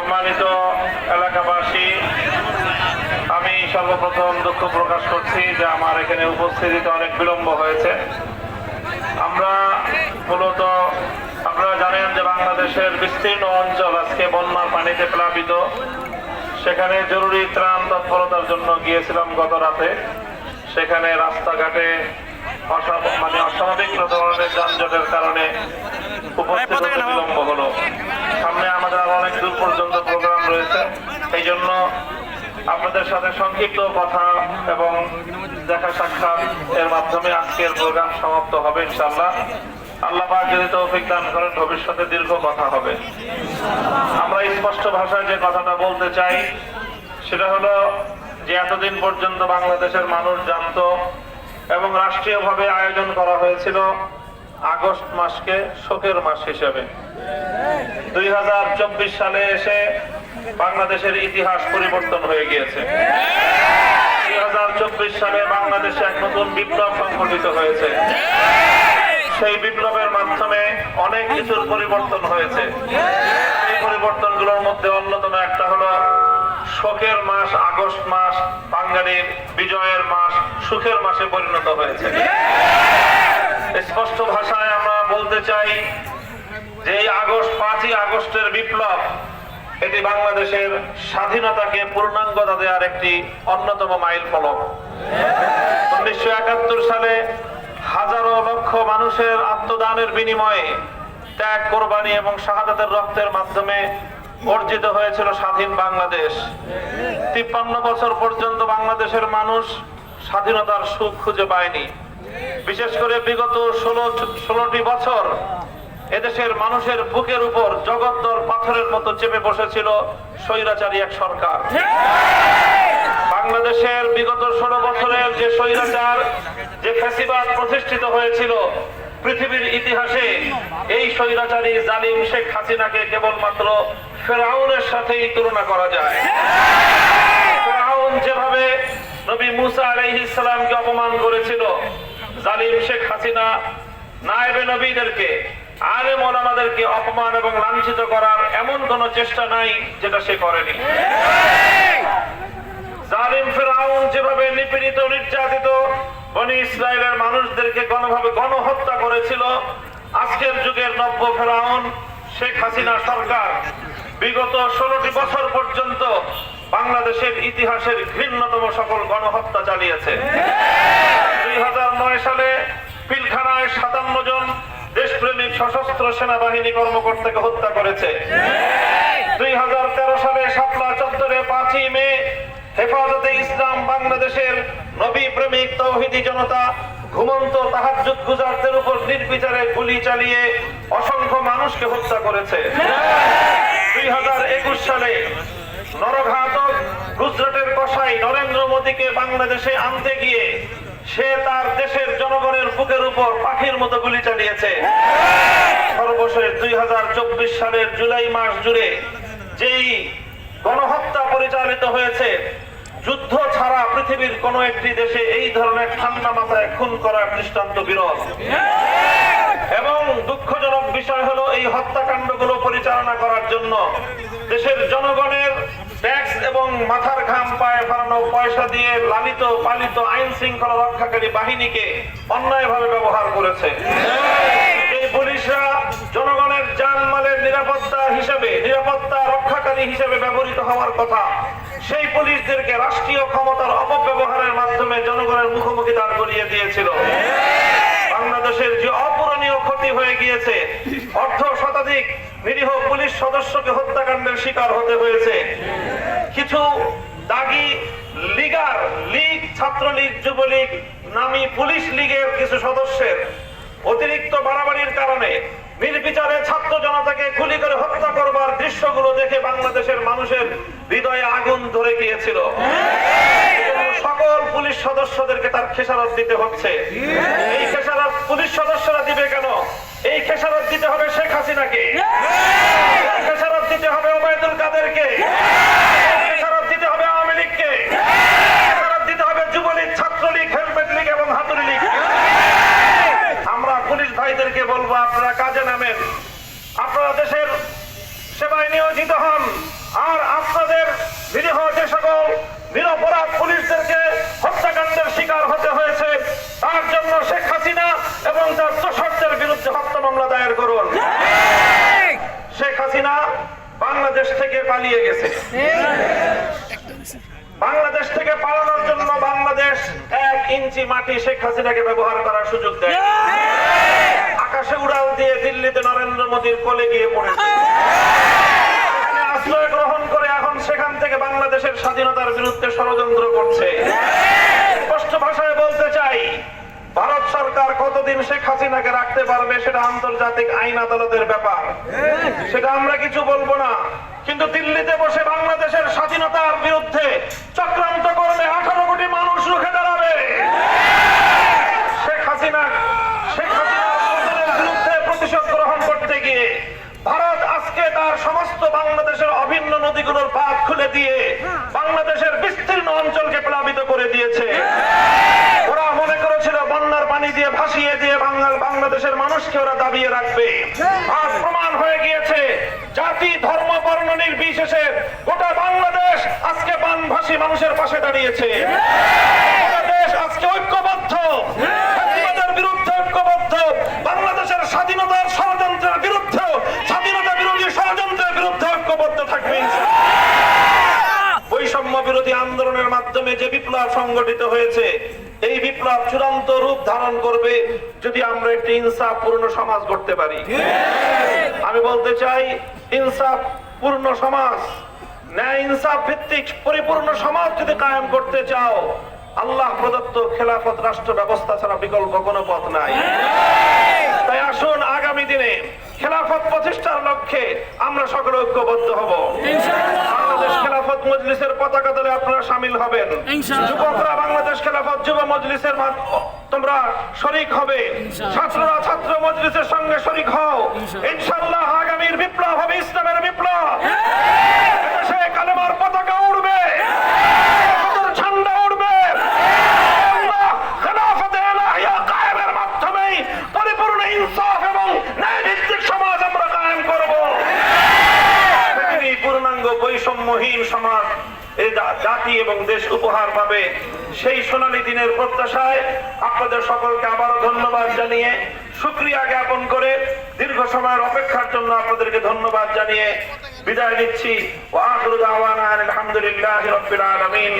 সম্মানিত এলাকাবাসী, আমি সর্বপ্রথম দুঃখ প্রকাশ করছি যে আমার এখানে উপস্থিতিতে অনেক বিলম্ব হয়েছে। আমরা মূলত আপনারা জানেন যে বাংলাদেশের বিস্তীর্ণ অঞ্চল আজকে বন্যার পানিতে প্লাবিত। সেখানে জরুরি ত্রাণ তৎপরতার জন্য গিয়েছিলাম গত রাতে। সেখানে রাস্তাঘাটে অস্বাভাবিক ধরনের যানজটের কারণে উপস্থিত হতে বিলম্ব হলো। সামনে আমাদের আরো অনেক দূর পর্যন্ত প্রোগ্রাম রয়েছে। এই জন্য আপনাদের সাথে সংক্ষিপ্ত কথা এবং দেখা সাক্ষাৎ এর মাধ্যমে আজকের প্রোগ্রাম সমাপ্ত হবে ইনশাআল্লাহ। আল্লাহ পাক যদি তৌফিক দান করেন ভবিষ্যতে দীর্ঘ কথা হবে। আমরা স্পষ্ট ভাষায় যে কথাটা বলতে চাই সেটা হলো যে এতদিন পর্যন্ত বাংলাদেশের মানুষ জানতো এবং রাষ্ট্রীয়ভাবে আয়োজন করা হয়েছিল আগস্ট মাসকে শোকের মাস হিসেবে। 2024 সালে এসে বাংলাদেশের ইতিহাস পরিবর্তন হয়ে গিয়েছে। 2024 সালে বাংলাদেশে এক নতুন বিপ্লব সংঘটিত হয়েছে। সেই বিপ্লবের মাধ্যমে অনেক কিছুর পরিবর্তন হয়েছে। এই পরিবর্তনগুলোর মধ্যে অন্যতম একটা হলো শোকের মাস আগস্ট মাস বাঙালির বিজয়ের মাস, সুখের মাসে পরিণত হয়েছে। স্পষ্ট ভাষায় আমরা বলতে চাই যে এই 5ই আগস্টের বিপ্লব এটি বাংলাদেশের স্বাধীনতাকে পূর্ণাঙ্গতা দেওয়ার একটি অন্যতম মাইল ফলক। 1971 সালে হাজারো লক্ষ মানুষের আত্মদানের বিনিময়ে ত্যাগ, কোরবানি এবং শাহাদাতের রক্তের মাধ্যমে অর্জিত হয়েছিল স্বাধীন বাংলাদেশ। 53 বছর পর্যন্ত বাংলাদেশের মানুষ স্বাধীনতার সুখ খুঁজে পায়নি। বিশেষ করে বিগত 16টি বছর এদেশের মানুষের বুকের উপর জগদ্দল পাথরের মতো চেপে বসেছিল স্বৈরাচারী এক সরকার। বাংলাদেশের বিগত 16 বছরের যে স্বৈরাচার, যে ফ্যাসিবাদ প্রতিষ্ঠিত হয়েছিল, পৃথিবীর ইতিহাসে এই স্বৈরাচারী জালিম শেখ হাসিনাকে কেবলমাত্র ফেরাউনের সাথেই তুলনা করা যায়। ফেরাউন যেভাবে নবী মুসা আলাইহিস সালামকে অপমান করেছিল, জালিম শেখ হাসিনা নায়েবে নবীদেরকে, আলেম ওলামাদেরকে অপমান এবং লাঞ্ছিত করার এমন কোন চেষ্টা নাই যেটা সে করেনি। জালিম ফেরাউন যেভাবে নিপীড়িত নির্যাতিত বনি ইসরায়েলের মানুষদেরকে গণহত্যা করেছিল, আজকের যুগের নব্য ফেরাউন শেখ হাসিনা সরকার বিগত 16টি বছর পর্যন্ত বাংলাদেশের ইতিহাসের ঘৃণ্যতম সকল গণহত্যা চালিয়েছে। 2009 সালে পিলখানায় 57 জন দেশপ্রেমিক সশস্ত্র সেনাবাহিনী কর্মকর্তাকে হত্যা করেছে। 2013 সালে শাপলা চত্বরে 5ই মে হেফাজতে ইসলাম বাংলাদেশের নবী প্রেমিক তৌহিদি জনতা ঘুমন্ত তাহাজ্জুদ গুজারদের উপর নির্বিচারে গুলি চালিয়ে অসংখ্য মানুষকে হত্যা করেছে। 2021 সালে নরঘাতক গুজরাটের কসাই নরেন্দ্র মোদীকে বাংলাদেশে আনতে গিয়ে সে তার দেশের জনগণের বুকের উপর পাখির মতো গুলি চালিয়েছে। সর্বশেষ 2024 সালের জুলাই মাস জুড়ে যেই গণহত্যা পরিচালিত হয়েছে, যুদ্ধ ছাড়া পৃথিবীর কোন একটি দেশে এই ধরনের ঠান্ডা মাথায় খুন করার দৃষ্টান্ত বিরল। এবং দুঃখজনক বিষয় হলো এই হত্যাকাণ্ডগুলো পরিচালনা করার জন্য দেশের জনগণের ট্যাক্স এবং মাথার ঘাম পায়ে ফেলানো পয়সা দিয়ে লালিত পালিত আইন শৃঙ্খলা রক্ষাকারী বাহিনীকে অন্যায়ভাবে ব্যবহার করেছে। এই পুলিশরা জনগণের জানমালের নিরাপত্তা রক্ষাকারী হিসেবে ব্যবহৃত হওয়ার কথা, সেই পুলিশদেরকে রাষ্ট্রীয় ক্ষমতার অপব্যবহারের মাধ্যমে জনগণের মুখোমুখি দাঁড় করিয়ে দিয়েছিল। বাংলাদেশের যে অপূরণীয় ক্ষতি হয়ে গিয়েছে, অর্ধ শতাধিক নিরীহ পুলিশ সদস্যকে হত্যাকাণ্ডের শিকার হতে হয়েছে। কিছু দাগী লীগ, ছাত্রলীগ, যুবলীগ নামী পুলিশ লীগের কিছু সদস্যের অতিরিক্ত বাড়াবাড়ির কারণে নির্বিচারে ছাত্র জনতাকে গুলি করে হত্যা করবার দৃশ্যগুলো দেখে বাংলাদেশের মানুষের হৃদয়ে আগুন ধরে গিয়েছিল। সকল পুলিশ সদস্যদেরকে তার খেসারত দিতে হচ্ছে। এই খেসারত পুলিশ সদস্যরা দিবে কেন? এই খেসারত দিতে হবে শেখ হাসিনাকে, খেসারত দিতে হবে ওবায়দুল কাদেরকে, খেসারত দিতে হবে আওয়ামী লীগকে, খেসারত দিতে হবে যুবলীগ, ছাত্রলীগ, হেলমেট লীগ এবং হাতুড়ি লীগ। আমরা পুলিশ ভাইদেরকে বলবো, আপনারা কাজে নামেন, আপনারা দেশের সেবায় নিয়োজিত হন, আর আপনাদের নিরীহ যে সকল নিরপরাধ পুলিশদেরকে হত্যাকাণ্ডের শিকার হতে হয়েছে, তার জন্য শেখ হাসিনা এবং তার দোসরদের বিরুদ্ধে হত্যা মামলা দায়ের করুন। শেখ হাসিনা বাংলাদেশ থেকে পালিয়ে গেছে। বাংলাদেশ থেকে পালানোর জন্য বাংলাদেশ 1 ইঞ্চি মাটি শেখ হাসিনাকে ব্যবহার করার সুযোগ দেয়। আকাশে উড়াল দিয়ে দিল্লিতে নরেন্দ্র মোদীর কোলে গিয়ে পড়েছে। এখানে আশ্রয় গ্রহণ করে এখন সেখান থেকে বাংলাদেশের স্বাধীনতার বিরুদ্ধে ষড়যন্ত্র করছে। স্পষ্ট ভাষায় বলতে চাই, ভারত সরকার কতদিন শেখ হাসিনাকে রাখতে পারবে সেটা আন্তর্জাতিক আইন আদালতের ব্যাপার, সেটা আমরা কিছু বলবো না। কিন্তু দিল্লিতে বসে বাংলাদেশের স্বাধীনতার বিরুদ্ধে চক্রান্ত করলে 18 কোটি মানুষ রুখে দাঁড়াবে। শেখ হাসিনার বিরুদ্ধে প্রতিশোধ গ্রহণ করতে গিয়ে ভারত আজকে তার সমস্ত বাংলাদেশের অভিন্ন নদীগুলোর বাঁধ খুলে দিয়ে বাংলাদেশের বিস্তীর্ণ অঞ্চলকে প্লাবিত করে দিয়েছে। ওরা মনে করেছিল বন্যার পানি দিয়ে ভাসিয়ে দিয়ে বাংলাদেশের মানুষকে ওরা দাবিয়ে রাখবে। আজ প্রমাণ হয়ে গিয়েছে জাতি ধর্ম বর্ণ নির্বিশেষে গোটা বাংলাদেশ আজকে বানভাসী মানুষের পাশে দাঁড়িয়েছে। গোটা দেশ আজকে ঐক্যবদ্ধ, ফ্যাসিবাদের বিরুদ্ধে ঐক্যবদ্ধ, বাংলাদেশের স্বাধীনতার ষড়যন্ত্রের বিরুদ্ধে, স্বাধীনতা বিরোধী ষড়যন্ত্রের বিরুদ্ধে ঐক্যবদ্ধ থাকবে। বৈষম্য বিরোধী আন্দোলনের মাধ্যমে যে বিপ্লব সংগঠিত হয়েছে, এই বিপ্লব চূড়ান্ত রূপ ধারণ করবে যদি আমরা একটি ইনসাফ পূর্ণ সমাজ গড়তে পারি। আমি বলতে চাই, ইনসাফ পূর্ণ সমাজ, ন্যায় ইনসাফ ভিত্তিক পরিপূর্ণ সমাজ যদি কায়েম করতে চাও, আল্লাহ প্রদত্ত খেলাফত রাষ্ট্র ব্যবস্থা ছাড়া বিকল্প কোনো পথ নাই। তাই আসুন আগামী দিনে খেলাফত প্রতিষ্ঠার লক্ষ্যে আমরা সকলে ঐক্যবদ্ধ হব। বাংলাদেশ খেলাফত মজলিসের পতাকা দলে আপনারা শামিল হবেন। যুবকরা বাংলাদেশ খেলাফত যুব মজলিসের তোমরা শরীক হবে। ছাত্ররা ছাত্র মজলিসের সঙ্গে শরীক হও। ইনশাআল্লাহ আগামীর বিপ্লব হবে ইসলামের বিপ্লব। এদেশে কালেমার পতাকা উড়বে, ঝান্ডা উড়বে। খেলাফতে ইলাহিয়া কায়েমের মাধ্যমেই পরিপূর্ণ ইনসাফ এবং ন্যায় ভিত্তিক সমাজ আমরা কায়েম করব। পৃথিবী পূর্ণাঙ্গ বৈষম্যহীন সমাজ এই জাতি এবং দেশ উপহার পাবে। সেই সোনালী দিনের প্রত্যাশায় আপনাদের সকলকে আবারও ধন্যবাদ জানিয়ে, শুকরিয়া জ্ঞাপন করে, দীর্ঘ সময়ের অপেক্ষার জন্য আপনাদেরকে ধন্যবাদ জানিয়ে বিদায় নিচ্ছি। ওয়া আখিরু দাওয়ানা আলহামদুলিল্লাহি রাব্বিল আলামিন।